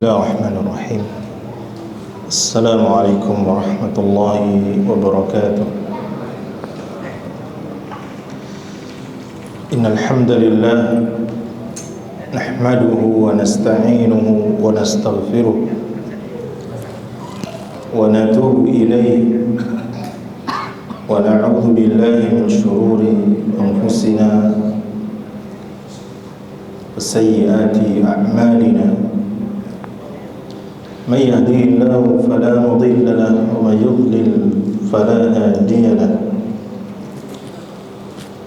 Bismillahirrahmanirrahim. Assalamualaikum warahmatullahi wabarakatuh. Innal hamdalillah nahmaduhu wa nasta'inuhu wa nastaghfiruh wa natubu ilayhi wa na'udzu billahi min shururi anfusina wa sayyiati a'malina. من يهديه الله فلا مضل له ومن يضلل فلا هادي له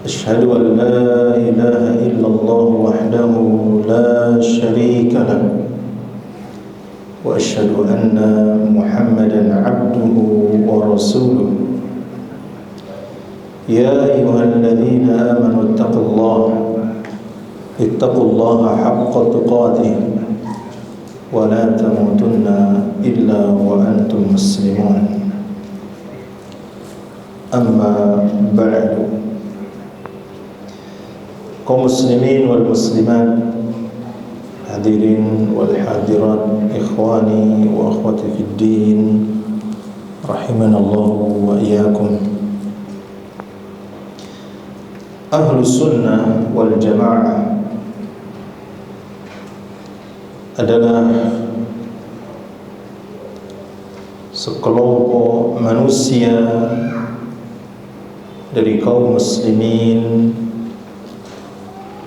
أشهد أن لا إله إلا الله وحده لا شريك له وأشهد أن محمدا عبده ورسوله يا أيها الذين آمنوا اتقوا الله حق تقاته ولا تموتن إلا وأنتم مسلمون أما بعد. Kaum muslimin wal muslimat, hadirin wal hadirat, ikhwani wa akhwati fid din, rahimanallahu wa iyyakum. Ahlus sunnah wal jamaah adalah sekelompok manusia dari kaum muslimin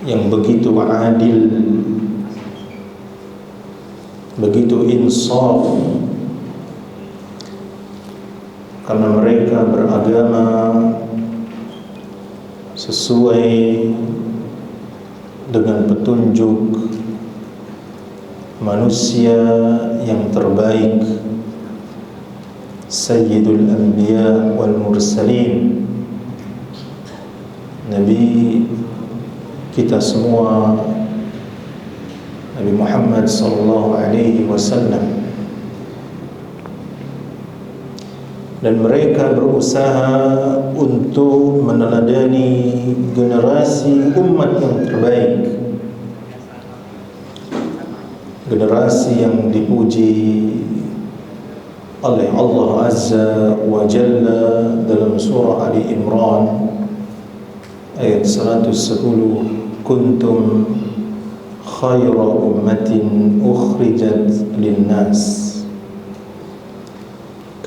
yang begitu adil, begitu insaf, karena mereka beragama sesuai dengan petunjuk manusia yang terbaik, Sayyidul Anbiya wal Mursalin, Nabi kita semua, Nabi Muhammad sallallahu alaihi wasallam. Dan mereka berusaha untuk meneladani generasi umat yang terbaik, generasi yang dipuji oleh Allah Azza wa Jalla dalam surah Ali Imran ayat 110, kuntum khaira ummatin ukhrijat linnas,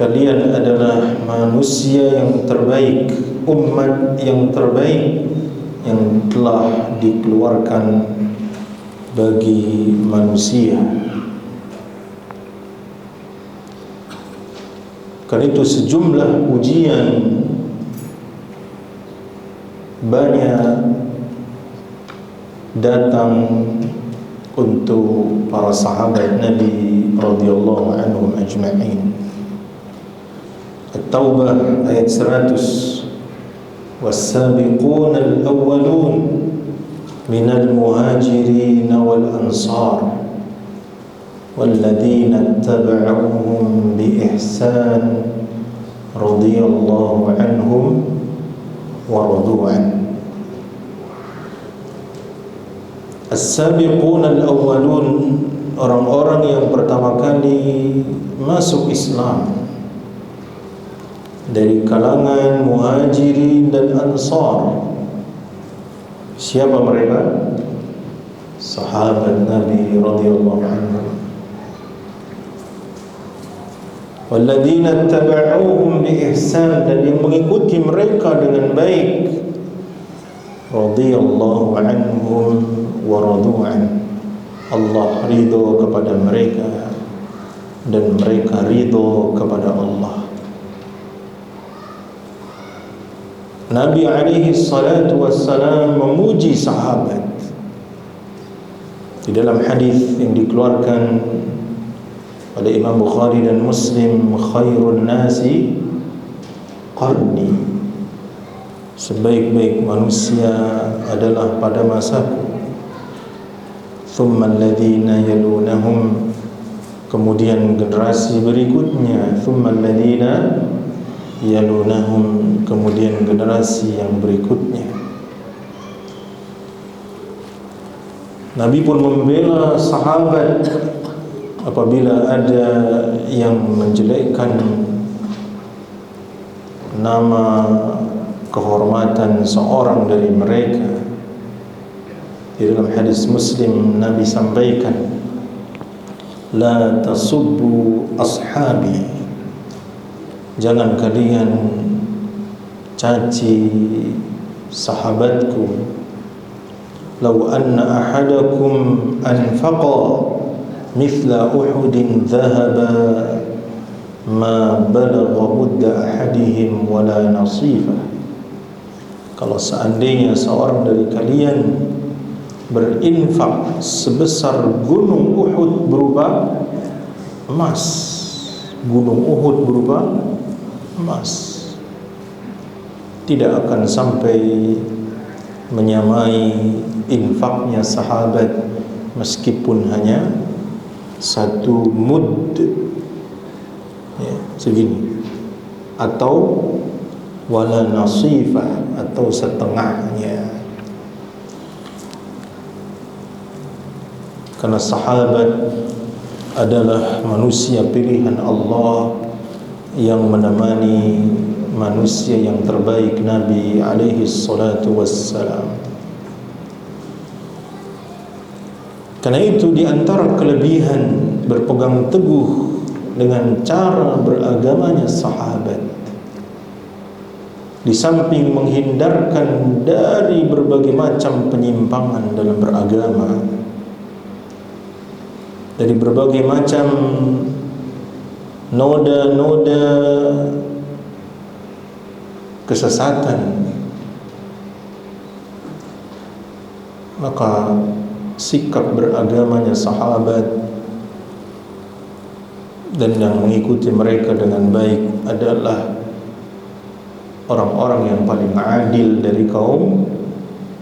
kalian adalah manusia yang terbaik, umat yang terbaik yang telah dikeluarkan bagi manusia. Karena itu sejumlah pujian banyak datang untuk para sahabat Nabi radhiyallahu anhum ajma'in. At-Taubah ayat 100, was-sabiquna al-awwalun minal muhajirin wal ansar walladzina ittaba'uhum bi ihsan radhiyallahu anhum wa radu an. As-sabiquna al-awwalun, orang-orang yang pertama kali masuk Islam dari kalangan muhajirin dan ansar. Siapa mereka? Sahabat Nabi radhiyallahu anhum. Walladzina ittaba'uhum bi ihsan, dan yang mengikuti mereka dengan baik. Radhiyallahu anhum wa radu an. Allah ridho kepada mereka dan mereka ridho kepada Allah. Nabi alaihi salatu wassalam memuji sahabat di dalam hadis yang dikeluarkan oleh Imam Bukhari dan Muslim, khairun nasi qarni, sebaik-baik manusia adalah pada masaku, thumma alladhina yalunahum, kemudian generasi berikutnya, thumma alladhina yalunahum, kemudian generasi yang berikutnya. Nabi pun membela sahabat apabila ada yang menjelekkan nama kehormatan seorang dari mereka, di dalam hadis Muslim Nabi sampaikan, la tasubbu ashabi, jangan kalian caci sahabatku. Law anna ahadakum anfaqa mithla Uhudin dhahaba ma balagha mudda ahadihim wala nasifa. Kalau seandainya seorang dari kalian berinfak sebesar gunung Uhud berupa emas, gunung Uhud berupa emas, tidak akan sampai menyamai infaknya sahabat meskipun hanya satu mud, ya, segini, atau wala nasifah, atau setengahnya. Karena sahabat adalah manusia pilihan Allah yang menemani manusia yang terbaik, Nabi alaihi salatu wassalam. Karena itu di antara kelebihan berpegang teguh dengan cara beragamanya sahabat, di samping menghindarkan dari berbagai macam penyimpangan dalam beragama, dari berbagai macam noda-noda kesesatan, maka sikap beragamanya sahabat dan yang mengikuti mereka dengan baik adalah orang-orang yang paling adil dari kaum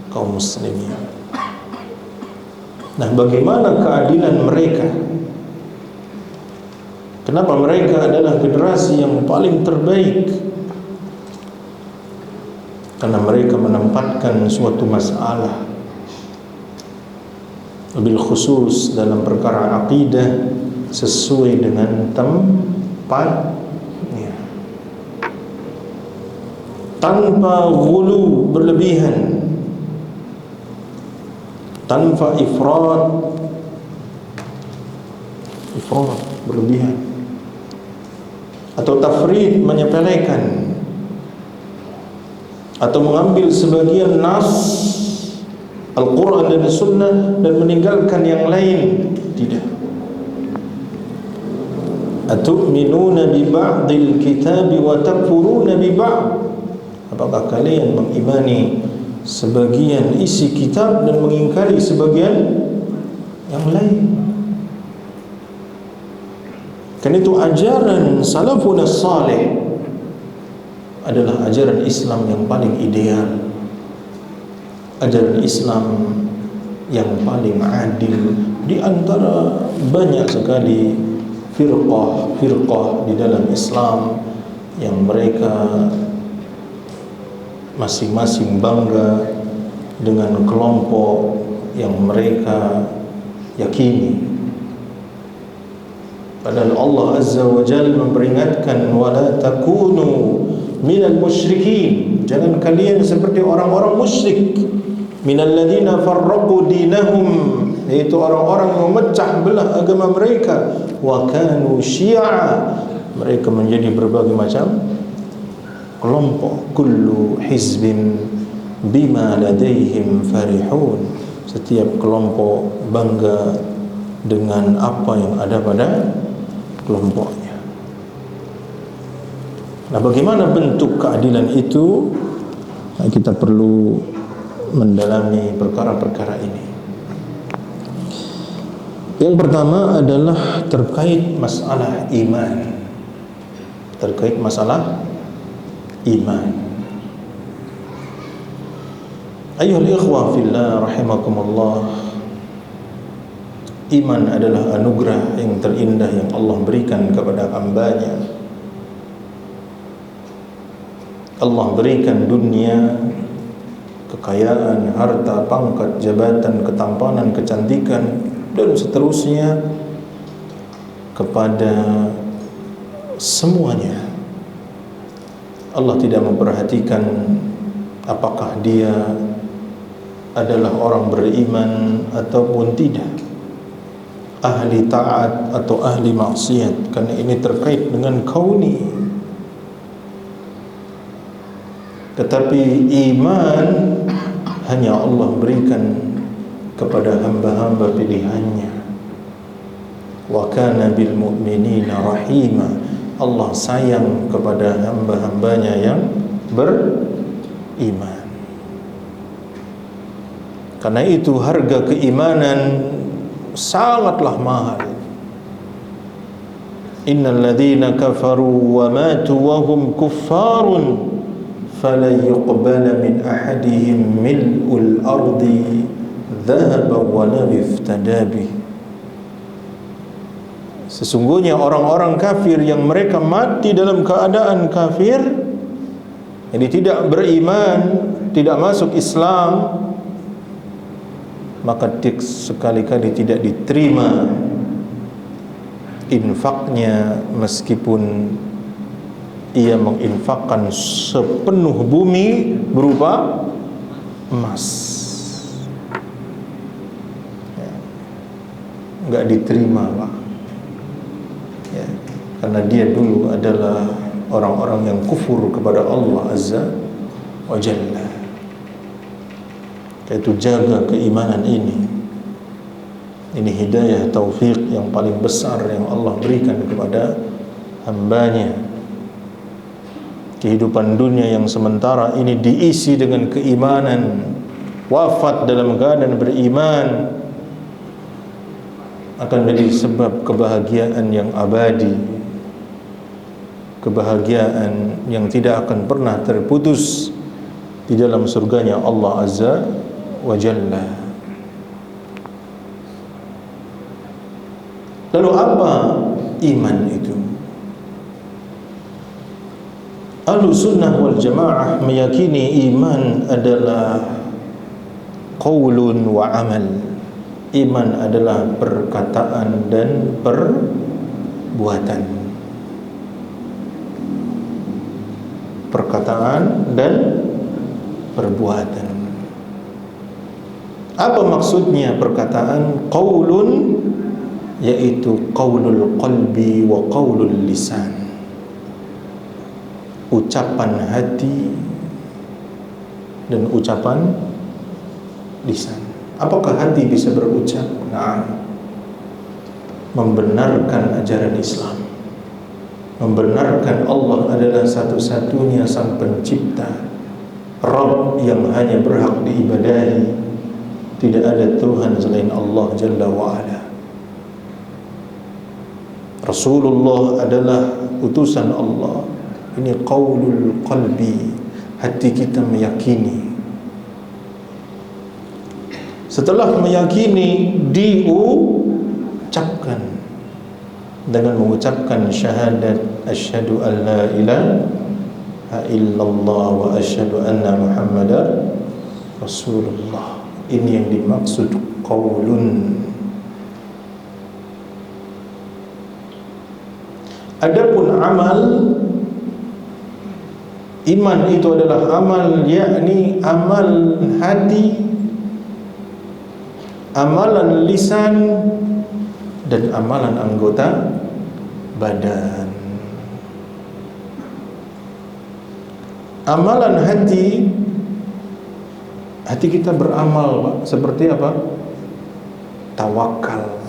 muslimin. Nah, bagaimana keadilan mereka? Kenapa mereka adalah generasi yang paling terbaik? Karena mereka menempatkan suatu masalah, bil khusus dalam perkara akidah, sesuai dengan tempatnya, tanpa ghulu, berlebihan, tanpa ifrat berlebihan, atau tafrid, menyepelekan, atau mengambil sebagian nas Al-Quran dan Sunnah dan meninggalkan yang lain. Tidak. Atu'minuna bi ba'dil kitabi wa takfuruna bi ba'd. Apakah kalian mengimani sebagian isi kitab dan mengingkari sebagian yang lain? Karena itu ajaran salafun as-salih adalah ajaran Islam yang paling ideal, ajaran Islam yang paling adil di antara banyak sekali firqah di dalam Islam yang mereka masing-masing bangga dengan kelompok yang mereka yakini. Padahal Allah Azza wa Jalla memperingatkan, wala takunu minal musyrikin, jangan kalian seperti orang-orang musyrik, minal ladina farraqu dinahum, yaitu orang-orang yang memecah belah agama mereka, wa kanu syi'a, mereka menjadi berbagai macam kelompok. Kullu hizbin bima ladaihim farihun, setiap kelompok bangga dengan apa yang ada pada kelompoknya. Nah, bagaimana bentuk keadilan itu? Nah, kita perlu mendalami perkara-perkara ini. Yang pertama adalah terkait masalah iman. Terkait masalah iman. Ayyuhal ikhwah fillah rahimakumullah, iman adalah anugerah yang terindah yang Allah berikan kepada hamba-Nya. Allah berikan dunia, kekayaan, harta, pangkat, jabatan, ketampanan, kecantikan, dan seterusnya kepada semuanya. Allah tidak memperhatikan apakah dia adalah orang beriman ataupun tidak, ahli taat atau ahli maksiat, karena ini terkait dengan kauni. Tetapi iman hanya Allah berikan kepada hamba-hamba pilihannya. Wa kana bil mu'minina rahima. Allah sayang kepada hamba-hambanya yang beriman. Karena itu harga keimanan sangatlah mahal. Innal ladzina kafaru wa matu wa hum kuffarun falan yuqbala min ahadihim mil'ul ardi dhahaban wa la yuftada bih. Sesungguhnya orang-orang kafir yang mereka mati dalam keadaan kafir, jadi tidak beriman, tidak masuk Islam, maka sekali-kali tidak diterima infaknya, meskipun ia menginfakkan sepenuh bumi berupa emas. Enggak diterima, Pak. Ya, karena dia dulu adalah orang-orang yang kufur kepada Allah Azza wa Jalla. Itu jaga keimanan ini. Ini hidayah taufik yang paling besar yang Allah berikan kepada hambanya. Kehidupan dunia yang sementara ini diisi dengan keimanan, wafat dalam keadaan beriman akan menjadi sebab kebahagiaan yang abadi, kebahagiaan yang tidak akan pernah terputus di dalam surganya Allah Azza wa Jalla. Lalu apa iman itu? Ahlussunnah wal Jamaah meyakini iman adalah qaulun wa amal. Iman adalah perkataan dan perbuatan. Perkataan dan perbuatan. Apa maksudnya perkataan qaulun? Yaitu qaulul qalbi wa qaulul lisan. Ucapan hati dan ucapan lisan. Apakah hati bisa berucap? Nah, membenarkan ajaran Islam, membenarkan Allah adalah satu-satunya sang pencipta, Rabb yang hanya berhak diibadahi, tidak ada Tuhan selain Allah Jalla wa'ala. Rasulullah adalah utusan Allah. Ini qaulul qalbi, hati kita meyakini. Setelah meyakini, diucapkan dengan mengucapkan syahadat asyhadu an la ilaha illallah wa asyhadu anna muhammadar rasulullah. Ini yang dimaksud qaulun. Adapun amal, iman itu adalah amal, yakni amal hati, amalan lisan, dan amalan anggota badan. Amalan hati, hati kita beramal, Pak. Seperti apa? Tawakal.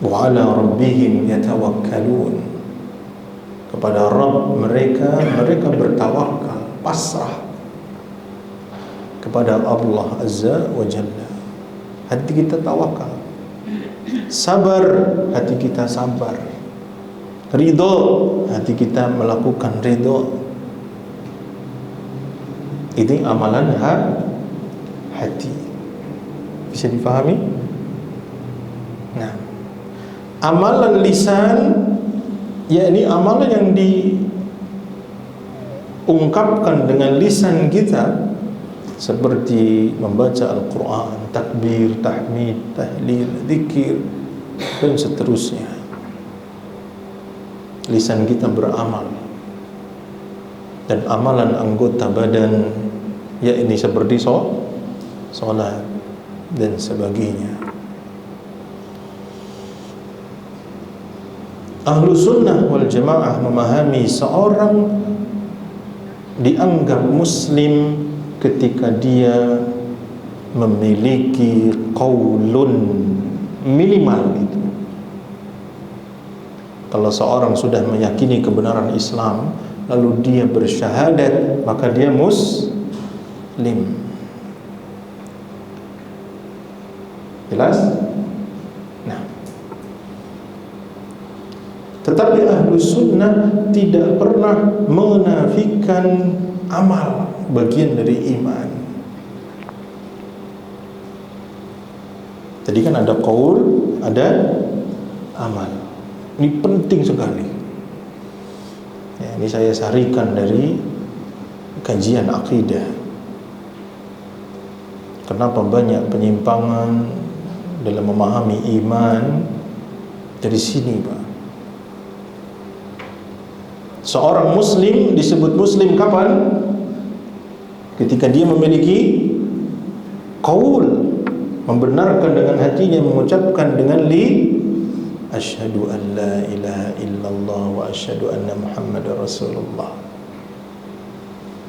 Wa ala rabbihim yatawakkalun. Kepada Rabb mereka bertawakal, pasrah kepada Allah Azza wa Jalla. Hati kita tawakal. Sabar, hati kita sabar. Ridho, hati kita melakukan ridho. Ini amalan hati. Bisa dipahami? Nah, amalan lisan, yakni amalan yang diungkapkan dengan lisan kita, seperti membaca Al-Quran, takbir, tahmid, tahlil, zikir, dan seterusnya. Lisan kita beramal, dan amalan anggota badan, yakni seperti sholat dan sebagainya. Ahlu sunnah wal jamaah memahami seorang dianggap muslim ketika dia memiliki qaulun minimal itu. Kalau seorang sudah meyakini kebenaran Islam lalu dia bersyahadat, maka dia muslim. Jelas? Nah, tetapi ahlu sunnah tidak pernah menafikan amal, bagian dari iman. Tadi kan ada qaul, ada amal. Ini penting sekali. Ya, ini saya sarikan dari kajian akidah. Kenapa banyak penyimpangan dalam memahami iman dari sini, Pak. Seorang muslim disebut muslim kapan? Ketika dia memiliki qaul, membenarkan dengan hatinya, mengucapkan dengan asyhadu an la ilaha illallah wa asyhadu anna muhammadar rasulullah.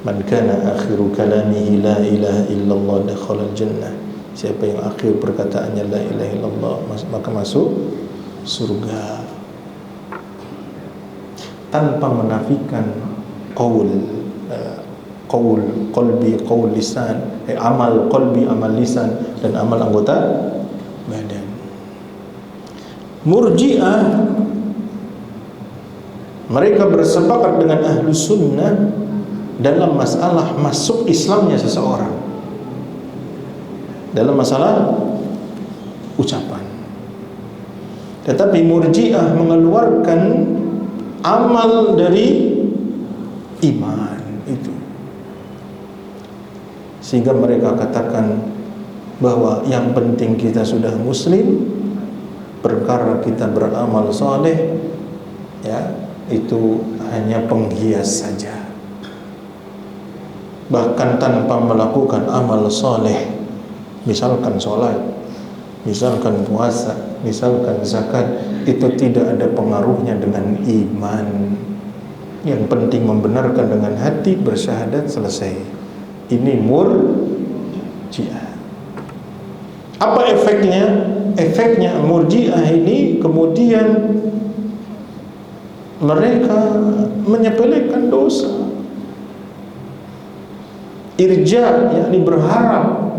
Man kana akhiru kalamihi la ilaha illallah dakhala al-jannah. Siapa yang akhir perkataannya la ilaha illallah, maka masuk surga. Tanpa menafikan qaul, qalbi, qaul lisan, amal qalbi, amal lisan, dan amal anggota badan. Murji'ah, mereka bersepakat dengan ahlu sunnah dalam masalah masuk Islamnya seseorang, dalam masalah ucapan. Tetapi Murji'ah mengeluarkan amal dari iman itu, sehingga mereka katakan bahwa yang penting kita sudah muslim, perkara kita beramal saleh, ya, itu hanya penghias saja. Bahkan tanpa melakukan amal saleh, misalkan sholat, misalkan puasa, misalkan zakat, itu tidak ada pengaruhnya dengan iman. Yang penting membenarkan dengan hati, bersyahadat, selesai. Ini Murji'ah. Apa efeknya? Efeknya Murji'ah ini kemudian mereka menyepelekan dosa. Irja, yakni berharap,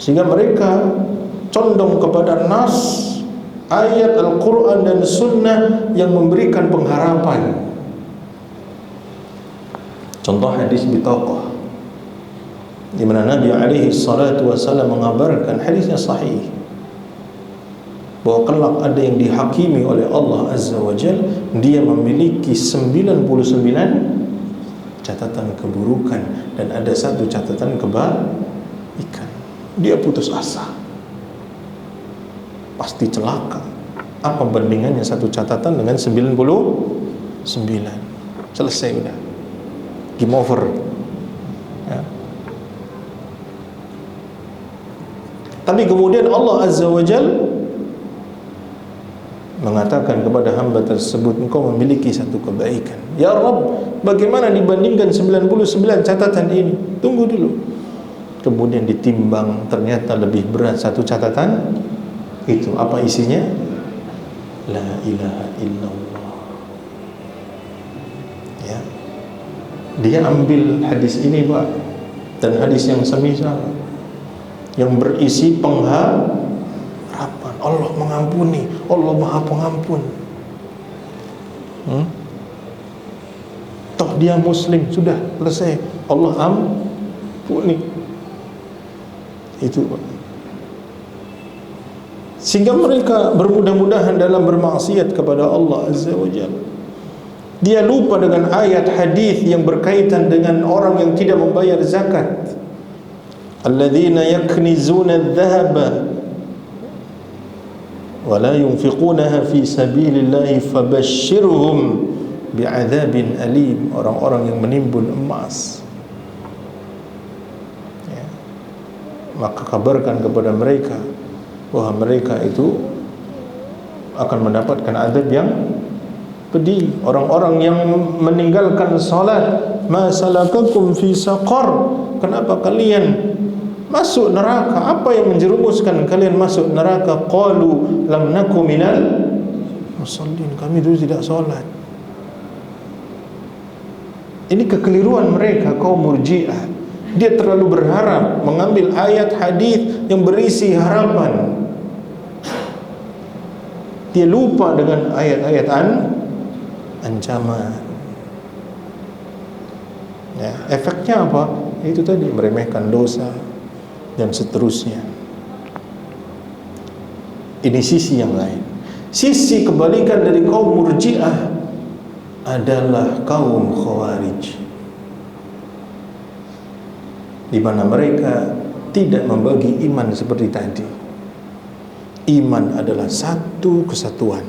sehingga mereka condong kepada nas, ayat Al-Quran dan Sunnah yang memberikan pengharapan. Contoh hadis bitaqah, di mana Nabi alaihi salatu wasallam mengabarkan, hadisnya sahih, bahwa kelak ada yang dihakimi oleh Allah Azza wa Jal, dia memiliki 99 catatan keburukan dan ada satu catatan kebaikan. Dia putus asa, pasti celaka. Apa bandingannya satu catatan dengan 99? Selesai udah, game over, ya. Tapi kemudian Allah Azza wa Jal mengatakan kepada hamba tersebut, engkau memiliki satu kebaikan. Ya Rabb, bagaimana dibandingkan 99 catatan ini? Tunggu dulu. Kemudian ditimbang, ternyata lebih berat satu catatan itu. Apa isinya? La ilaha illallah. Ya. Dia ambil hadis ini, Pak, dan hadis yang semisal, yang berisi pengharapan Allah mengampuni, Allah Maha Pengampun. Toh dia muslim, sudah selesai, Allah ampuni. Itu, Pak. Sehingga mereka bermudah-mudahan dalam bermaksiat kepada Allah Azza wa Jalla. Dia lupa dengan ayat hadis yang berkaitan dengan orang yang tidak membayar zakat. alladzina yaknizuna adh-dhahaba wa la yunfiqunaha fi sabilillahi fabashshirhum bi'adzabin alim. Orang-orang yang menimbun emas, ya, maka kabarkan kepada mereka bahwa mereka itu akan mendapatkan azab yang pedih. Orang-orang yang meninggalkan salat, ma salakakum fi saqar, kenapa kalian masuk neraka? Apa yang menjerumuskan kalian masuk neraka? Qalu lam naku minal musallin, kami dulu tidak salat. Ini kekeliruan mereka, kaum Murji'ah. Dia terlalu berharap mengambil ayat hadis yang berisi harapan. Dia lupa dengan ayat-ayat ancaman. Ya, efeknya apa? Itu tadi, meremehkan dosa dan seterusnya. Ini sisi yang lain. Sisi kebalikan dari kaum Murji'ah adalah kaum Khawarij, di mana mereka tidak membagi iman seperti tadi. Iman adalah satu kesatuan.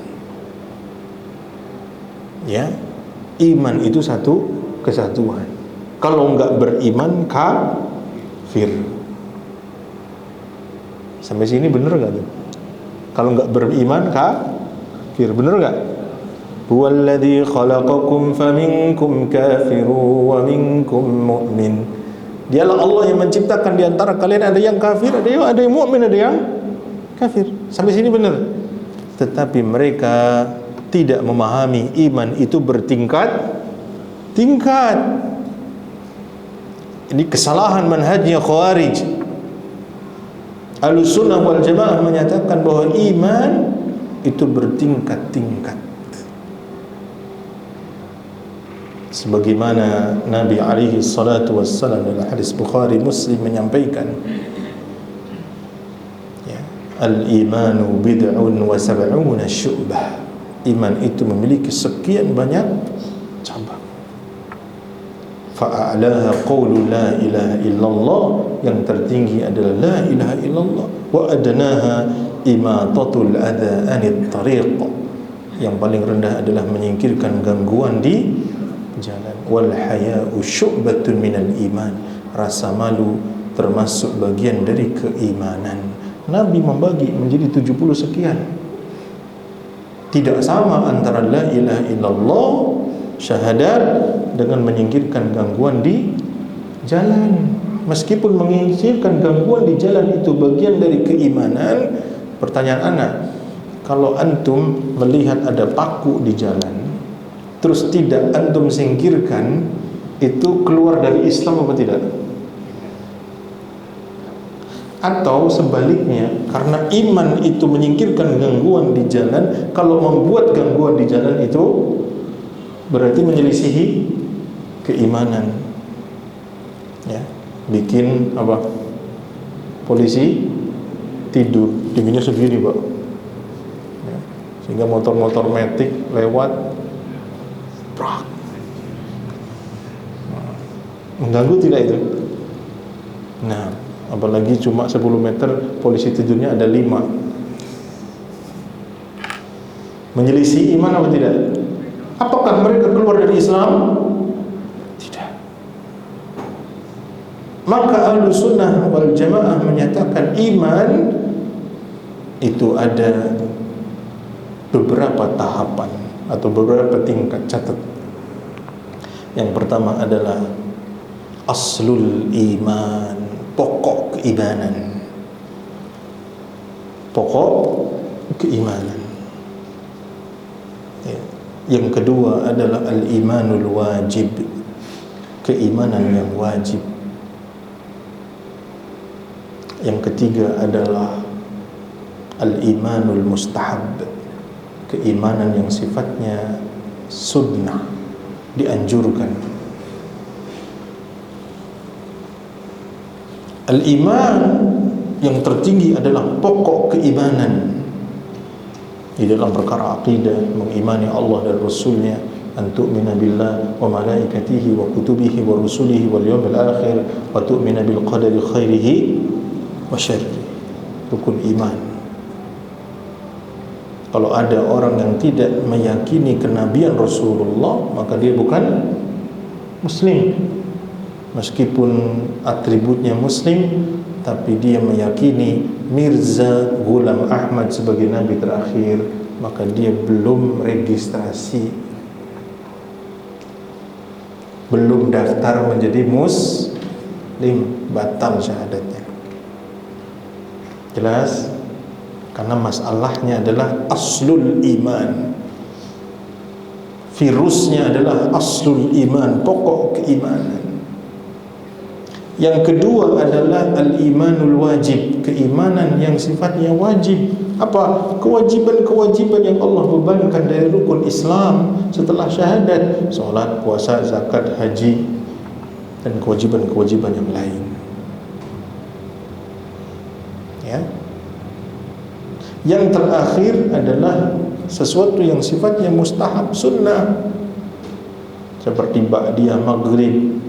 Ya, iman itu satu kesatuan. Kalau enggak beriman, kafir. Sampai sini bener gak tuh? Kalau enggak beriman, kafir. Bener gak? Huwallazi khalaqakum faminkum kafirun wa minkum mu'min. Dialah Allah yang menciptakan di antara kalian ada yang kafir, ada yang mukmin, ada yang kafir. Sampai sini benar. Tetapi mereka tidak memahami iman itu bertingkat-tingkat. Ini kesalahan manhajnya Khawarij. Ahlussunnah wal Jamaah menyatakan bahwa iman itu bertingkat-tingkat. Sebagaimana Nabi alaihi salatu wassalam dalam hadis Bukhari Muslim menyampaikan, ya, al-imanu bid'un wa sab'una syu'bah. Iman itu memiliki sekian banyak cabang. Fa'a'laha qawlu la ilaha illallah, yang tertinggi adalah la ilaha illallah. Wa adnaha imatatul adha anit tariq, yang paling rendah adalah menyingkirkan gangguan di jalan. Wal haya'u syu'batun minal iman, rasa malu termasuk bagian dari keimanan. Nabi membagi menjadi 70 sekian. Tidak sama antara la ilaha illallah, syahadat, dengan menyingkirkan gangguan di jalan. Meskipun menyingkirkan gangguan di jalan itu bagian dari keimanan, pertanyaan anak, kalau antum melihat ada paku di jalan terus tidak antum singkirkan, itu keluar dari Islam apa tidak? Atau sebaliknya, karena iman itu menyingkirkan gangguan di jalan, kalau membuat gangguan di jalan itu berarti menyelisihi keimanan. Ya, bikin apa? Polisi tidur, dinginnya segini, Pak. Ya, sehingga motor-motor metik lewat, prak. Mengganggu tidak itu? Nah, apalagi cuma 10 meter, polisi tidurnya ada 5. Menyelisih iman apa tidak? Apakah mereka keluar dari Islam? Tidak. Maka Ahlussunnah wal Jamaah menyatakan iman itu ada beberapa tahapan atau beberapa tingkat. Catat. Yang pertama adalah aslul iman, pokok keimanan. Pokok keimanan. Ya. Yang kedua adalah al-imanul wajib, keimanan yang wajib. Yang ketiga adalah al-imanul mustahab, keimanan yang sifatnya sunnah, dianjurkan. Al-iman yang tertinggi adalah pokok keimanan di dalam perkara akidah, mengimani Allah dan Rasulnya, an tu'mina billah wa malaikatihi wa kutubihi wa rusulihi wal yawmil akhir wa tu'mina bil qadari khairihi wa syarrihi. Rukun iman. Kalau ada orang yang tidak meyakini kenabian Rasulullah, maka dia bukan muslim. Meskipun atributnya muslim, tapi dia meyakini Mirza Ghulam Ahmad sebagai nabi terakhir, maka dia belum registrasi, belum daftar menjadi muslim, batal syahadatnya. Jelas? Karena masalahnya adalah aslul iman, virusnya adalah aslul iman, pokok keimanan. Yang kedua adalah al-imanul wajib, keimanan yang sifatnya wajib. Apa? Kewajiban-kewajiban yang Allah bebankan dari rukun Islam setelah syahadat, salat, puasa, zakat, haji, dan kewajiban-kewajiban yang lain. Ya. Yang terakhir adalah sesuatu yang sifatnya mustahab, sunnah, seperti ba'diyah maghrib.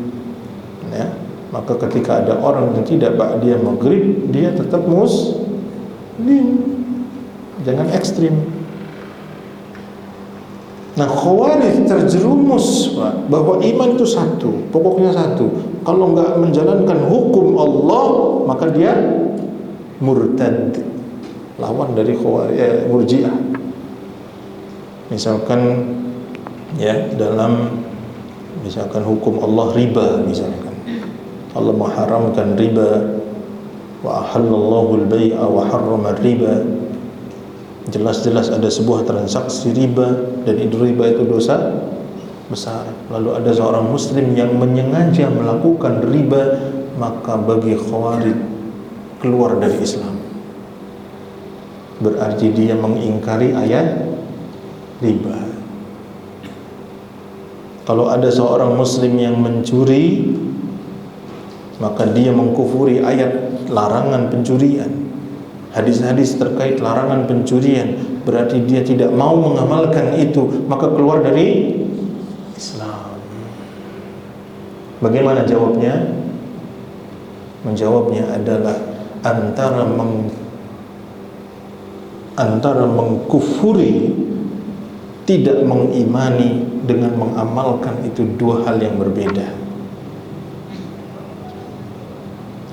Ya. Maka ketika ada orang yang tidak ba'diyah maghrib, dia tetap muslim. Jangan ekstrim. Nah, Khawarij terjerumus bahwa iman itu satu, pokoknya satu. Kalau enggak menjalankan hukum Allah, maka dia murtad, lawan dari Murji'ah. Misalkan ya, dalam misalkan hukum Allah riba, misalkan Allah mengharamkan riba, wa ahallallahu al-bai'a wa harrama riba. Jelas-jelas ada sebuah transaksi riba, dan riba itu dosa besar. Lalu ada seorang muslim yang menyengaja melakukan riba, maka bagi Khawarij keluar dari Islam. Berarti dia mengingkari ayat riba. Kalau ada seorang muslim yang mencuri, maka dia mengkufuri ayat larangan pencurian, hadis-hadis terkait larangan pencurian. Berarti dia tidak mau mengamalkan itu, maka keluar dari Islam. Bagaimana jawabnya? Menjawabnya adalah antara mengkufuri, tidak mengimani, dengan mengamalkan, itu dua hal yang berbeda.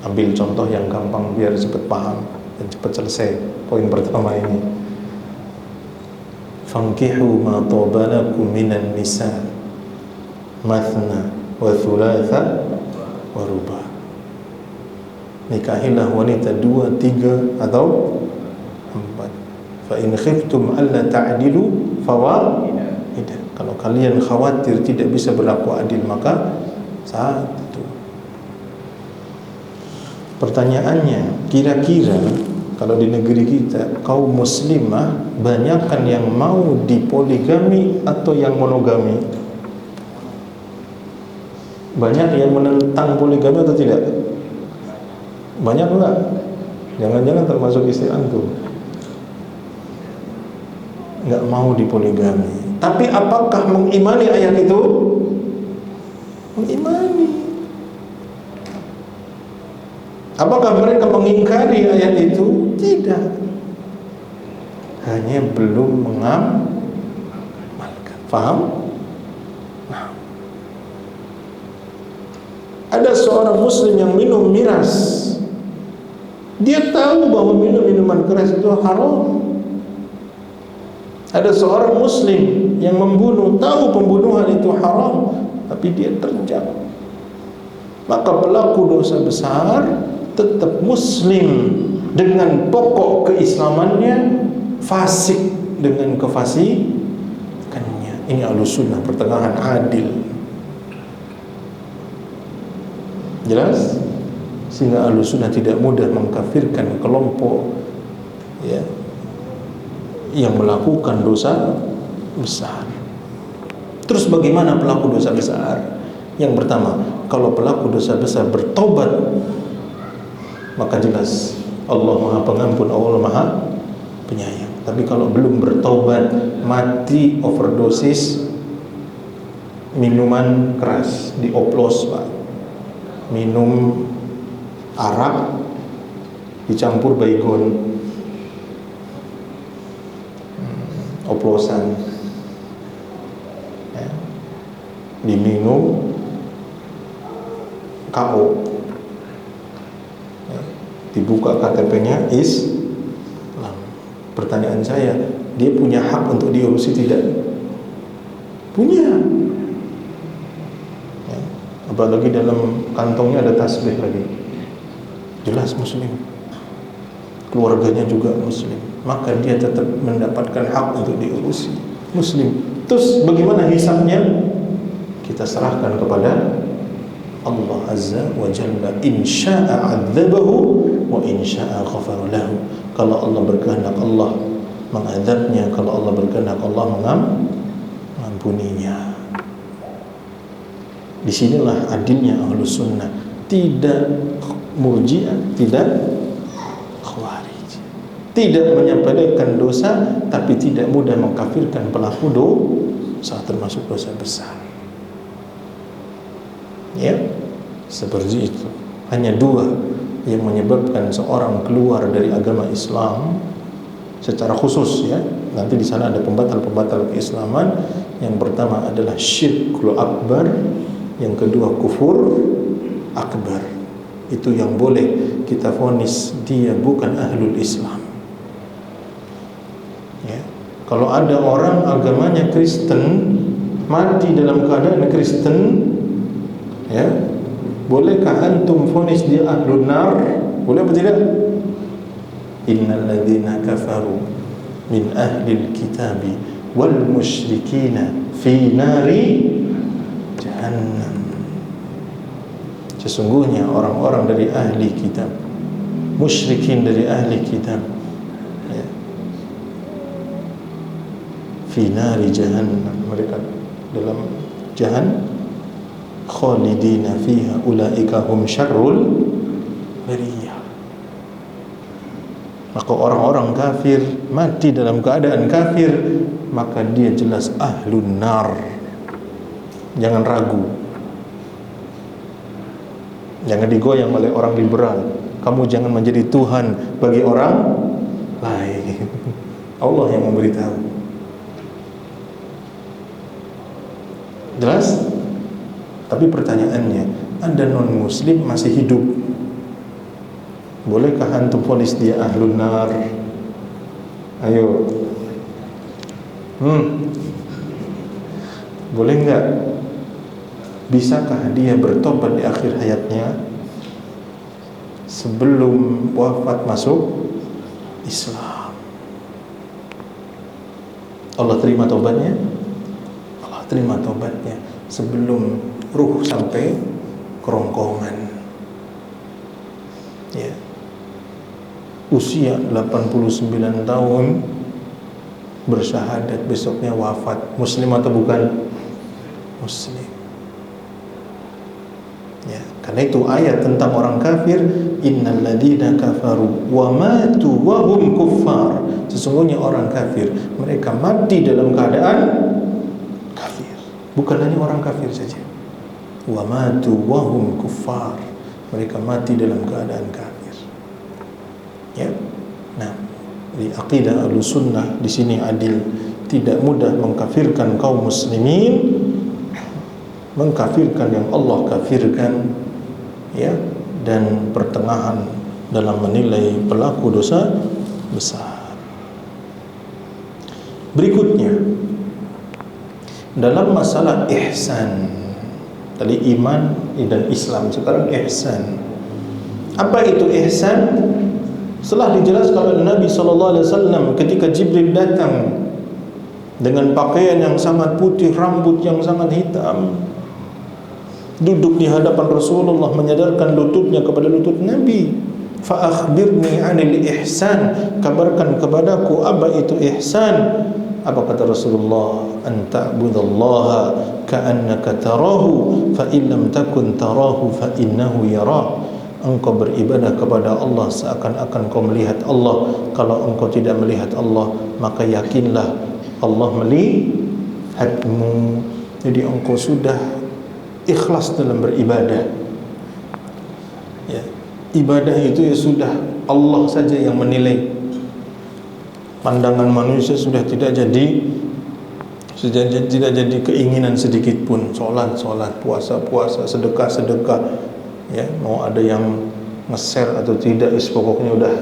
Ambil contoh yang gampang biar cepat paham dan cepat selesai poin pertama ini. Fankihu ma tabalakum minan nisa mathna wa thulatha wa ruba. Nikahilah wanita 2, 3 atau 4. Fa in khiftum alla ta'dilu fawahidah. Kalau kalian khawatir tidak bisa berlaku adil, maka satu. Pertanyaannya, kira-kira kalau di negeri kita kaum muslimah banyakkan yang mau dipoligami atau yang monogami? Banyak yang menentang poligami atau tidak? Banyak enggak? Jangan-jangan termasuk istri antum enggak mau dipoligami. Tapi apakah mengimani ayat itu? Mengimani. Apakah mereka mengingkari ayat itu? Tidak. Hanya belum mengamalkan. Faham? Nah. Ada seorang muslim yang minum miras. Dia tahu bahwa minum minuman keras itu haram. Ada seorang muslim yang membunuh, tahu pembunuhan itu haram, tapi dia terjang. Maka pelaku dosa besar tetap muslim dengan pokok keislamannya, fasik dengan kefasikannya. Ini Ahlussunnah, pertengahan adil. Jelas? Sehingga Ahlussunnah tidak mudah mengkafirkan kelompok ya, yang melakukan dosa besar. Terus bagaimana pelaku dosa besar? Yang pertama, kalau pelaku dosa besar bertobat, maka jelas Allah Maha Pengampun, Allah Maha Penyayang. Tapi kalau belum bertobat, mati overdosis, minuman keras, dioplos Pak. Minum arak dicampur baygon, oplosan, ya. Diminum KO, ya. Dibuka KTP-nya Islam. Pertanyaan saya, dia punya hak untuk diurusi tidak? Punya. Ya. Apalagi dalam kantongnya ada tasbih lagi, jelas muslim, keluarganya juga muslim, maka dia tetap mendapatkan hak untuk diurusi, muslim. Terus bagaimana hisabnya? Kita serahkan kepada Allah Azza wa Jalla. In sya'a 'adzabahu wa in sya'a ghafara lahu. Kalau Allah berkehendak, Allah mengadabnya. Kalau Allah berkehendak, Allah mengampuninya. Disinilah adilnya Ahlus Sunnah. Tidak Murji'ah, tidak Khawarij. Tidak menyampaikan dosa, tapi tidak mudah mengkafirkan pelaku dosa, termasuk dosa besar. Ya, seperti itu. Hanya dua yang menyebabkan seorang keluar dari agama Islam secara khusus, ya. Nanti di sana ada pembatal-pembatal keislaman. Yang pertama adalah syirkul akbar, yang kedua kufur akbar. Itu yang boleh kita vonis dia bukan ahlul Islam. Ya. Kalau ada orang agamanya Kristen mati dalam keadaan Kristen, ya, bolehkah antum vonis dia ahlun nar? Boleh apa tidak? Innal ladzina kafaru min ahlil kitabi wal musyrikina fi nari jahannam. Sesungguhnya orang-orang dari ahli kitab, musyrikin dari ahli kitab, ya, fi nari jahannam, mereka dalam jahannam, khalidina fiha ulaika hum syarrul bariyah. Maka orang-orang kafir mati dalam keadaan kafir, maka dia jelas ahlun nar. Jangan ragu, jangan digoyang oleh orang liberal. Kamu jangan menjadi Tuhan bagi orang lain. Allah yang memberitahu. Jelas? Tapi pertanyaannya, Anda non muslim masih hidup, bolehkah antum vonis dia ahlun nar? Ayo. Boleh enggak? Bisakah dia bertobat di akhir hayatnya sebelum wafat masuk Islam? Allah terima tobatnya? Allah terima tobatnya sebelum ruh sampai kerongkongan. Ya. Usia 89 tahun bersyahadat, besoknya wafat. Muslim atau bukan? Muslim. Ya, karena itu ayat tentang orang kafir, innal ladzina kafaru wa matu wa hum kuffar. Sesungguhnya orang kafir, mereka mati dalam keadaan kafir. Bukan hanya orang kafir saja. Wa matu wa hum kuffar. Mereka mati dalam keadaan kafir. Ya. Nah, di aqidah Ahlussunnah di sini adil, tidak mudah mengkafirkan kaum muslimin, mengkafirkan yang Allah kafirkan, ya, dan pertengahan dalam menilai pelaku dosa besar. Berikutnya, dalam masalah ihsan, tadi iman dan Islam, sekarang ihsan. Apa itu ihsan? Setelah dijelaskan oleh Nabi SAW ketika Jibril datang dengan pakaian yang sangat putih, rambut yang sangat hitam, duduk di hadapan Rasulullah, menyadarkan lututnya kepada lutut Nabi. Fa akhbirni 'anil ihsan, kabarkan kepadaku apa itu ihsan. Apa kata Rasulullah? An ta'budallaha ka'annaka tarahu fa in lam takun tarahu fa innahu yarah. Engkau beribadah kepada Allah seakan-akan kau melihat Allah. Kalau engkau tidak melihat Allah, maka yakinlah Allah melihatmu. Jadi engkau sudah ikhlas dalam beribadah. Ya, ibadah itu ya sudah Allah saja yang menilai. Pandangan manusia sudah tidak jadi keinginan sedikit pun. Solat, puasa, sedekah. Ya, mau ada yang nge-share atau tidak, pokoknya udah.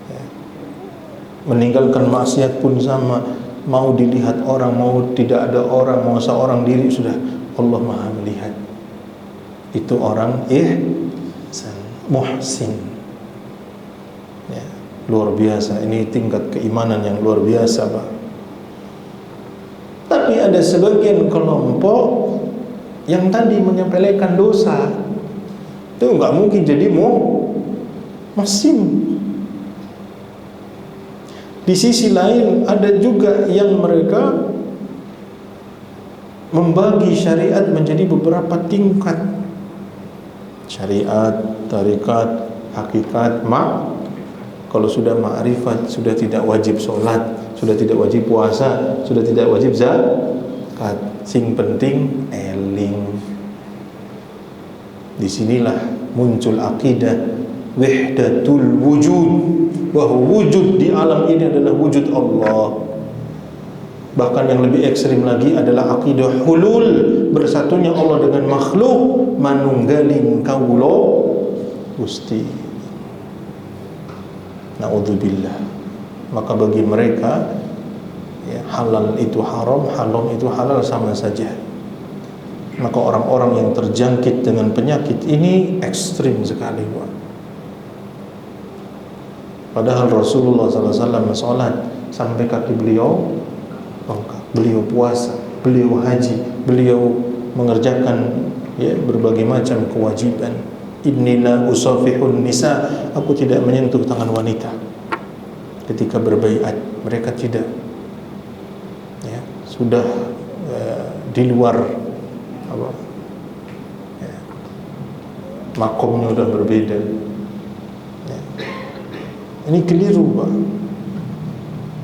Ya. Meninggalkan maksiat pun sama. Mau dilihat orang, mau tidak ada orang, mau seorang diri, sudah Allah Maha melihat. Itu orang ihsan, muhsin. Ya, luar biasa. Ini tingkat keimanan yang luar biasa, Pak. Tapi ada sebagian kelompok yang tadi menyepelekan dosa. Itu nggak mungkin jadi muhsin. Di sisi lain ada juga yang mereka membagi syariat menjadi beberapa tingkat. Syariat, tarekat, hakikat, kalau sudah ma'rifat, sudah tidak wajib sholat, sudah tidak wajib puasa, sudah tidak wajib zakat. Sing penting eling. Disinilah muncul akidah wahdatul wujud, bahwa wujud di alam ini adalah wujud Allah. Bahkan yang lebih ekstrim lagi adalah akidah hulul, bersatunya Allah dengan makhluk, manunggalin kawula Gusti. Naudzubillah. Maka bagi mereka ya, halal itu haram, haram itu halal sama saja. Maka orang-orang yang terjangkit dengan penyakit ini ekstrim sekali, Pak. Padahal Rasulullah SAW sholat sampai kaki beliau bengkak, beliau puasa, beliau haji, beliau mengerjakan ya, berbagai macam kewajiban. Inni la usafihun nisa, aku tidak menyentuh tangan wanita ketika berbaiat. Mereka tidak, ya, sudah di luar apa, ya, makomnya sudah berbeda. Ini keliru, Pak.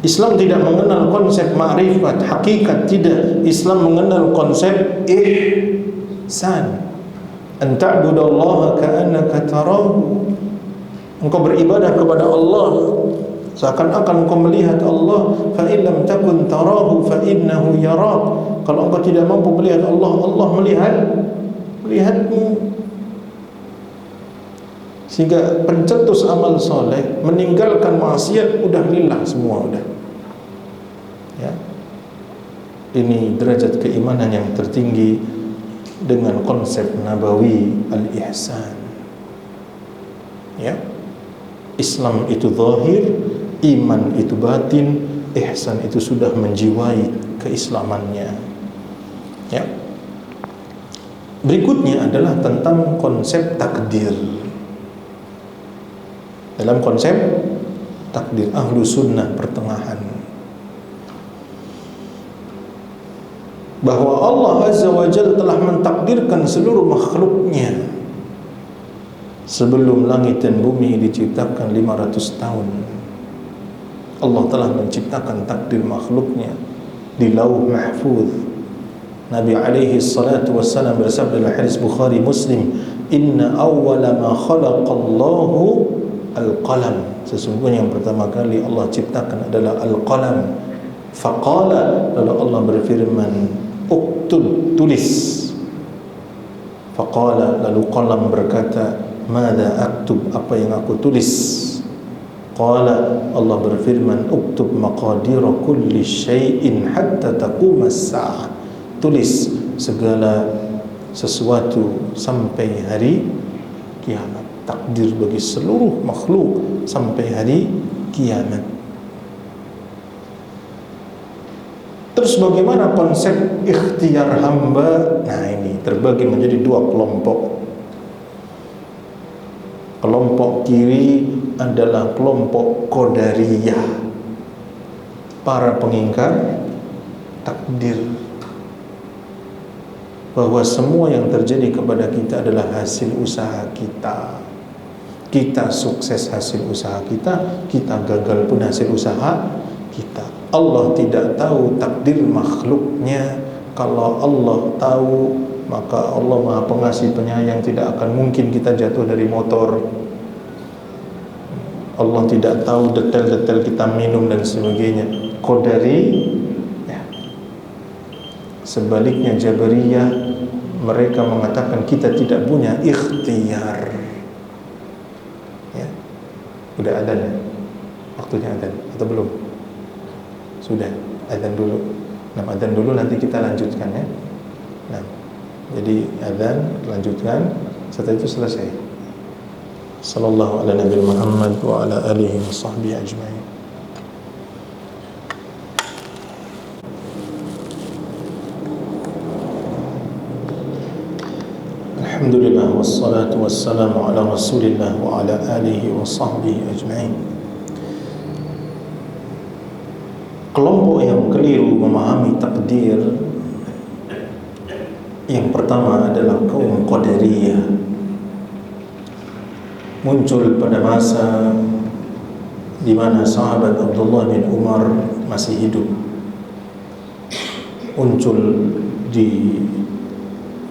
Islam tidak mengenal konsep ma'rifat, hakikat, tidak. Islam mengenal konsep ihsan. An ta'budallaha ka'annaka tarahu. Engkau beribadah kepada Allah seakan-akan engkau melihat Allah. Fa in lam takun tarahu fa innahu yarak. Kalau engkau tidak mampu melihat Allah, Allah melihatmu. Sehingga pencetus amal soleh meninggalkan maksiat udah lillah semua udah. Ya. Ini derajat keimanan yang tertinggi dengan konsep nabawi al-ihsan. Ya. Islam itu zahir, iman itu batin, ihsan itu sudah menjiwai keislamannya. Ya. Berikutnya adalah tentang konsep takdir. Dalam konsep takdir, ahlu sunnah pertengahan, bahwa Allah Azza wa Jalla telah mentakdirkan seluruh makhluknya sebelum langit dan bumi diciptakan 500 tahun. Allah telah menciptakan takdir makhluknya di lauh mahfuz. Nabi alaihi salatu wassalam bersabda dalam hadis Bukhari Muslim, inna awwala ma khalaqallahu al-qalam. Sesungguhnya yang pertama kali Allah ciptakan adalah al-qalam. Faqala, lalu Allah berfirman, uktub, tulis. Faqala, lalu qalam berkata, mada aktub, apa yang aku tulis? Qala, Allah berfirman, uktub maqadira kulli syai'in hatta taquma as-sa'ah. Tulis segala sesuatu sampai hari kiamat. Takdir bagi seluruh makhluk sampai hari kiamat. Terus bagaimana konsep ikhtiar hamba? Nah, ini terbagi menjadi dua kelompok. Kelompok kiri adalah kelompok qadariyah, para pengingkar takdir, bahwa semua yang terjadi kepada kita adalah hasil usaha kita. Kita sukses hasil usaha kita, kita gagal pun hasil usaha kita. Allah tidak tahu takdir makhluknya Kalau Allah tahu, maka Allah Maha Pengasih Penyayang, tidak akan mungkin kita jatuh dari motor. Allah tidak tahu detail-detail kita minum dan sebagainya. Qadari ya. Sebaliknya Jabariyah, mereka mengatakan kita tidak punya ikhtiar. Ya. Udah adzan ya? Waktunya adzan atau belum? Sudah, adzan dulu. Nah, adzan dulu, nanti kita lanjutkan ya. Nah, jadi adzan lanjutkan, setelah itu selesai. Sallallahu ala Nabi Muhammad wa ala alihi wa sahbihi ajma'in. Alhamdulillah wassalatu wassalamu ala Rasulillah wa ala alihi wa sahbihi ajma'in. Kelompok yang keliru memahami takdir yang pertama adalah kaum Qadariyah. Muncul pada masa di mana sahabat Abdullah bin Umar masih hidup. Muncul di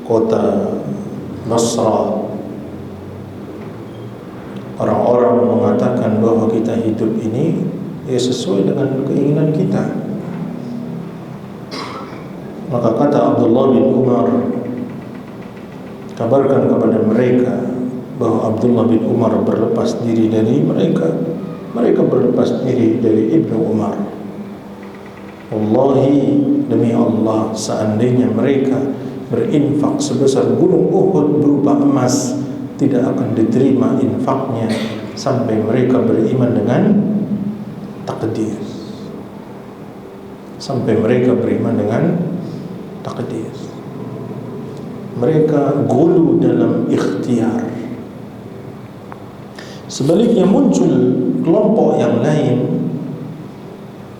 kota Basra. Orang-orang mengatakan bahwa kita hidup ini sesuai dengan keinginan kita. Maka kata Abdullah bin Umar, kabarkan kepada mereka bahwa Abdullah bin Umar berlepas diri dari mereka. Mereka berlepas diri dari Ibnu Umar. Wallahi, demi Allah, seandainya mereka berinfak sebesar gunung Uhud berupa emas, tidak akan diterima infaknya sampai mereka beriman dengan takdir. Sampai mereka beriman dengan takdir. Mereka gulu dalam ikhtiar. Sebaliknya muncul kelompok yang lain,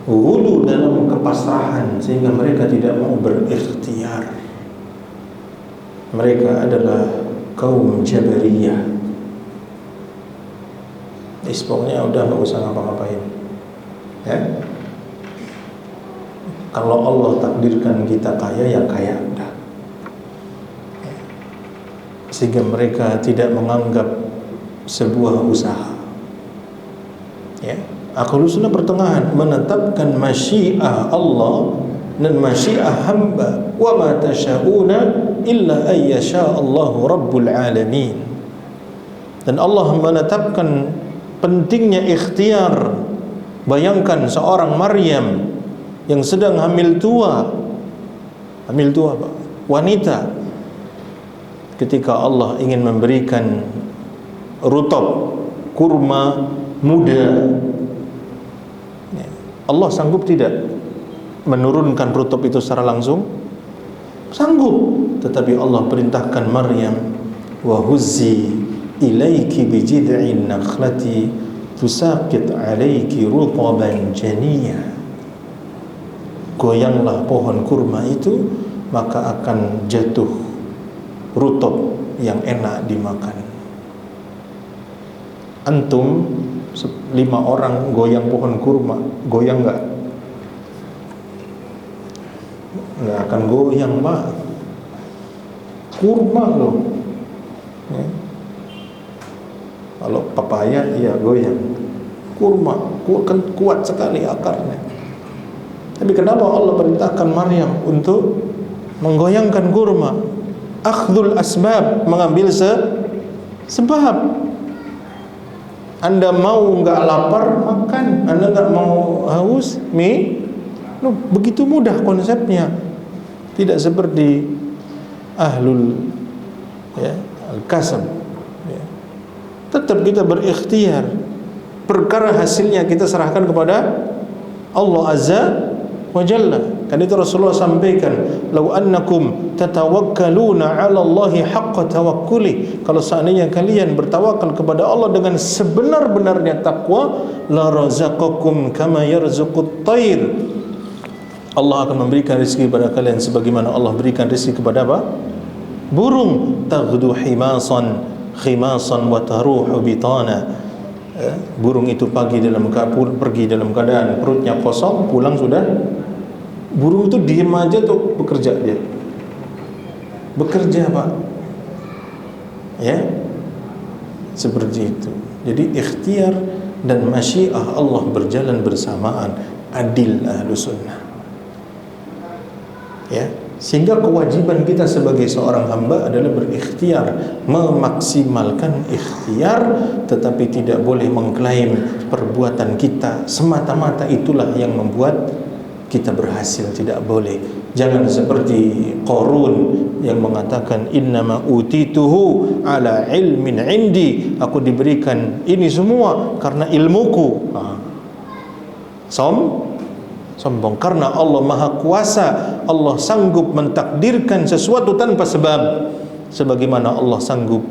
gulu dalam kepasrahan, sehingga mereka tidak mau berikhtiar. Mereka adalah kaum Jabariyah. Pokoknya udah gak usah ngapa-ngapain ya. Kalau Allah takdirkan kita kaya, ya kaya udah. Sehingga mereka tidak menganggap sebuah usaha ya. Ahlus Sunnah pertengahan, menetapkan masyiah Allah dan masyiah hamba. Wa ma tasyauna illa ayyasha Allahu rabbul alamin. Dan Allah menetapkan pentingnya ikhtiar. Bayangkan seorang Maryam yang sedang hamil tua Pak, wanita, ketika Allah ingin memberikan rutab, kurma muda, Allah sanggup tidak menurunkan rutab itu secara langsung? Sanggup. Tetapi Allah perintahkan Maryam, wa huzzi ilaiki bijid'in nakhlati tusaqit alaiki rutaban janiyya. Goyanglah pohon kurma itu, maka akan jatuh rutab yang enak dimakan. Antum 5 orang goyang pohon kurma, goyang enggak? Enggak akan goyang, Pak. Kurma loh ya. Kalau papaya ya goyang. Kurma kan kuat sekali akarnya. Tapi kenapa Allah perintahkan Maryam untuk menggoyangkan kurma? Akhdul asbab, mengambil sebab. Anda mau enggak lapar, makan. Anda enggak mau haus, begitu mudah konsepnya. Tidak seperti ahlul ya, al-kasab ya. Tetap kita berikhtiar. Perkara hasilnya kita serahkan kepada Allah Azza wa Jalla. Kan itu Rasulullah sampaikan, "Lau annakum tatawakkaluna 'ala Allahi haqqa tawakkuli." Kalau seandainya kalian bertawakal kepada Allah dengan sebenar-benarnya takwa, la razaqakum kama yarzuqut thair. Allah akan memberikan rezeki kepada kalian sebagaimana Allah berikan rezeki kepada apa? Burung. Taghdu himasan khimasan wa taruhu bitana. Burung itu pergi dalam keadaan perutnya kosong, pulang sudah Burung itu diem aja tuh bekerja dia. Bekerja, Pak. Ya. Seperti itu. Jadi ikhtiar dan masyiah Allah berjalan bersamaan, adil Ahlus Sunnah. Ya, sehingga kewajiban kita sebagai seorang hamba adalah berikhtiar, memaksimalkan ikhtiar, tetapi tidak boleh mengklaim perbuatan kita semata-mata itulah yang membuat kita berhasil. Tidak boleh. Jangan seperti Qarun yang mengatakan innama utituhu ala ilmin indi, aku diberikan ini semua karena ilmuku. Sombong. Karena Allah Maha Kuasa, Allah sanggup mentakdirkan sesuatu tanpa sebab, sebagaimana Allah sanggup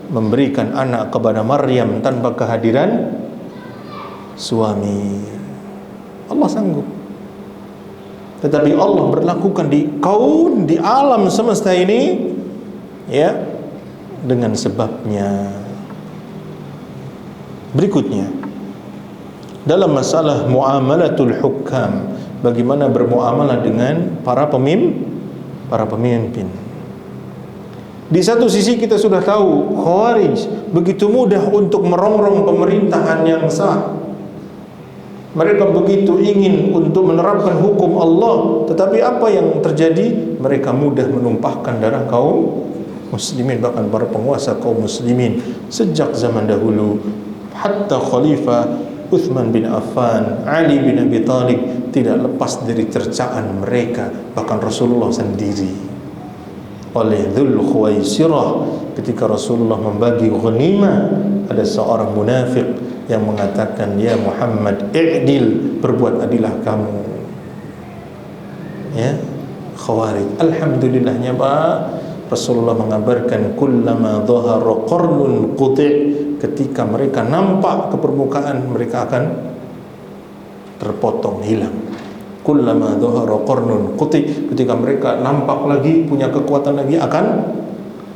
memberikan anak kepada Maryam tanpa kehadiran suami. Allah sanggup. Tetapi Allah berlakukan di kaun, di alam semesta ini dengan sebabnya. Berikutnya, dalam masalah muamalatul hukam, bagaimana bermuamalah dengan para pemimpin. Di satu sisi kita sudah tahu Khawarij begitu mudah untuk merongrong pemerintahan yang sah. Mereka begitu ingin untuk menerapkan hukum Allah, tetapi apa yang terjadi? Mereka mudah menumpahkan darah kaum muslimin, bahkan para penguasa kaum muslimin sejak zaman dahulu. Hatta Khalifah Uthman bin Affan, Ali bin Abi Thalib tidak lepas dari cercaan mereka, bahkan Rasulullah sendiri. Oleh Dzul Khuwaisirah, ketika Rasulullah membagi ghanimah, ada seorang munafik yang mengatakan, ya Muhammad, i'dil, berbuat adilah kamu. Ya, Khawarij. Alhamdulillahnya Pak, Rasulullah mengabarkan kullama dhahara qarnun quti', ketika mereka nampak ke permukaan mereka akan terpotong, hilang. Kullama dhahara qarnun quti', ketika mereka nampak lagi, punya kekuatan lagi, akan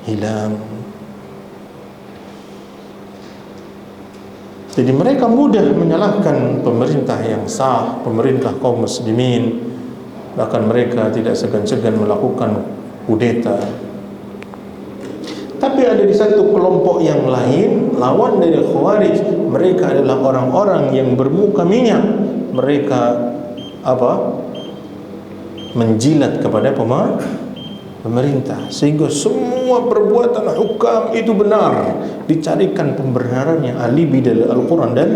hilang. Jadi mereka mudah menyalahkan pemerintah yang sah, pemerintah kaum muslimin. Bahkan mereka tidak segan-segan melakukan kudeta. Tapi ada di satu kelompok yang lain, lawan dari Khawarij, mereka adalah orang-orang yang bermuka minyak. Mereka menjilat kepada pemerintah, sehingga semua perbuatan hukam itu benar, dicarikan pembenaran yang alibi dari Al-Quran dan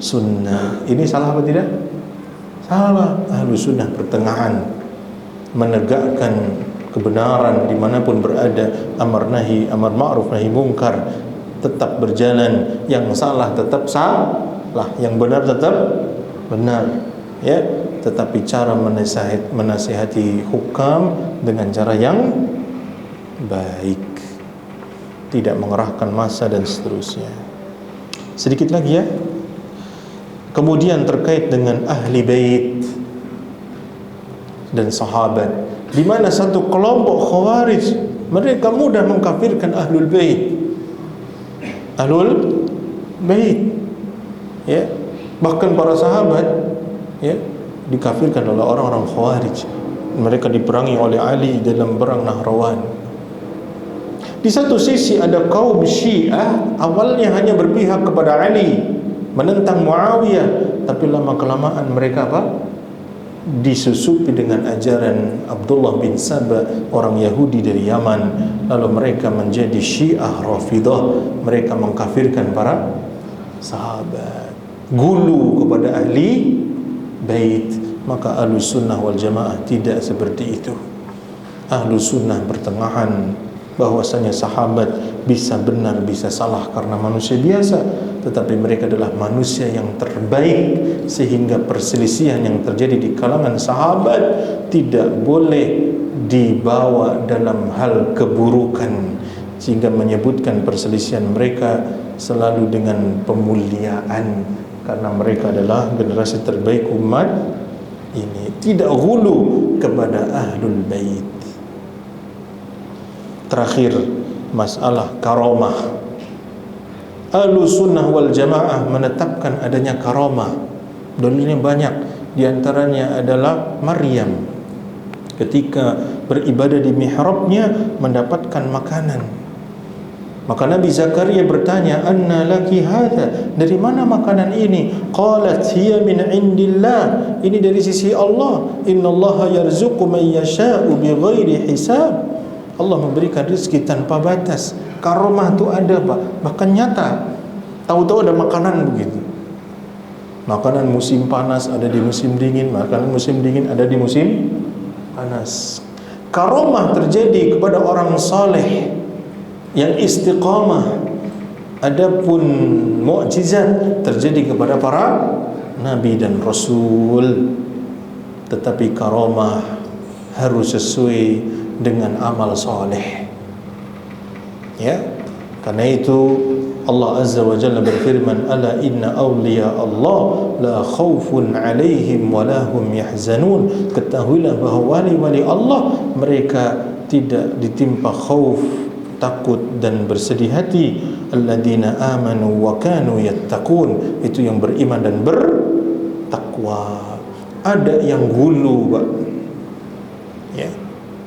Sunnah. Ini salah apa tidak? Salah. Ahlus Sunnah pertengahan, menegakkan kebenaran dimanapun berada, amar ma'ruf nahi mungkar tetap berjalan, yang salah tetap salah, yang benar tetap benar, ya. Tetapi cara menasihati hukam dengan cara yang baik, tidak mengerahkan massa dan seterusnya. Sedikit lagi ya. Kemudian terkait dengan ahli bait dan sahabat, di mana satu kelompok Khawarij mereka mudah mengkafirkan ahlul bait. Ya, bahkan para sahabat ya dikafirkan oleh orang-orang Khawarij. Mereka diperangi oleh Ali dalam perang Nahrawan. Di satu sisi ada kaum Syiah, awalnya hanya berpihak kepada Ali, menentang Muawiyah, tapi lama-kelamaan mereka disusupi dengan ajaran Abdullah bin Saba, orang Yahudi dari Yaman. Lalu mereka menjadi Syiah Rafidah, mereka mengkafirkan para sahabat, gulu kepada ahli bait. Maka Ahlus Sunnah wal Jamaah tidak seperti itu. Ahlus Sunnah pertengahan, bahwasanya sahabat bisa benar bisa salah karena manusia biasa, tetapi mereka adalah manusia yang terbaik, sehingga perselisihan yang terjadi di kalangan sahabat tidak boleh dibawa dalam hal keburukan, sehingga menyebutkan perselisihan mereka selalu dengan pemuliaan, karena mereka adalah generasi terbaik umat ini. Tidak ghulu kepada ahlul bait. Terakhir, masalah karamah. Ahlus Sunnah wal Jamaah menetapkan adanya karamah. Dalilnya banyak. Di antaranya adalah Maryam ketika beribadah di mihrabnya mendapatkan makanan. Maka Nabi Zakaria bertanya, "Anna laki hadha?" Dari mana makanan ini? Qalat hiya min indillah. Ini dari sisi Allah. Innallaha yarzuqu man yasha'u bighairi hisab. Allah memberikan rezeki tanpa batas. Karomah itu ada, Pak. Bahkan nyata. Tahu-tahu ada makanan begitu. Makanan musim panas ada di musim dingin, makanan musim dingin ada di musim panas. Karomah terjadi kepada orang saleh yang istiqamah. Adapun mukjizat terjadi kepada para nabi dan rasul. Tetapi karomah harus sesuai dengan amal saleh. Ya, karena itu Allah Azza wa Jalla berfirman, "Ala inna awliya Allah la khawfun alaihim wa la hum yahzanun." Ketahuilah bahwa wali-wali Allah mereka tidak ditimpa khauf, takut dan bersedih hati. Alladzina amanu wa kanu yattaqun, itu yang beriman dan bertakwa. Ada yang hulu, Pak, ya,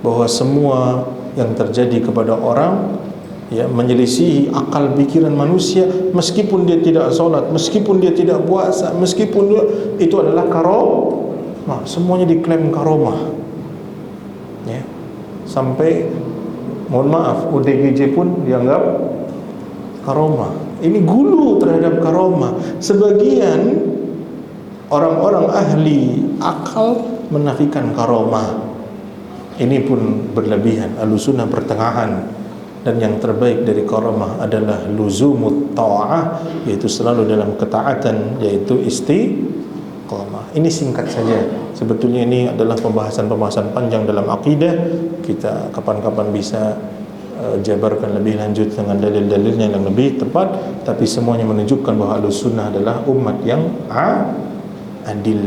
bahwa semua yang terjadi kepada orang ya menyelisihi akal pikiran manusia, meskipun dia tidak sholat, meskipun dia tidak puasa, meskipun dia, itu adalah karomah. Semuanya diklaim karomah, ya, sampai mohon maaf ODGJ pun dianggap karomah. Ini gulu terhadap karomah. Sebagian orang-orang ahli akal menafikan karomah. Ini pun berlebihan. Ahlussunnah pertengahan. Dan yang terbaik dari karomah adalah luzumut ta'ah, yaitu selalu dalam ketaatan, yaitu istiqamah. Ini singkat saja. Sebetulnya ini adalah pembahasan-pembahasan panjang dalam akidah. Kita kapan-kapan bisa jabarkan lebih lanjut dengan dalil-dalilnya yang lebih tepat. Tapi semuanya menunjukkan bahwa Ahlussunnah adalah umat yang adil.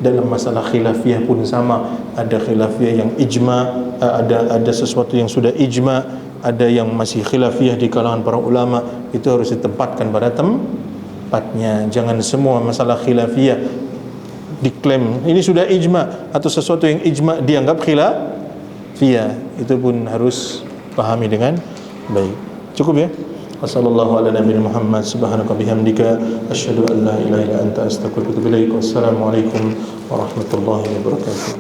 Dalam masalah khilafiyah pun sama. Ada khilafiyah yang ijma, ada sesuatu yang sudah ijma, ada yang masih khilafiyah di kalangan para ulama. Itu harus ditempatkan pada tempatnya. Jangan semua masalah khilafiyah diklaim ini sudah ijma, atau sesuatu yang ijma dianggap khilafiyah. Itu pun harus pahami dengan baik. Cukup ya. Wassallallahu ala nabiyina Muhammad subhanaka bihamdika asyhadu an la ilaha illa anta astaghfiruka wa atubu ilaik. Wassalamualaikum warahmatullahi wabarakatuh.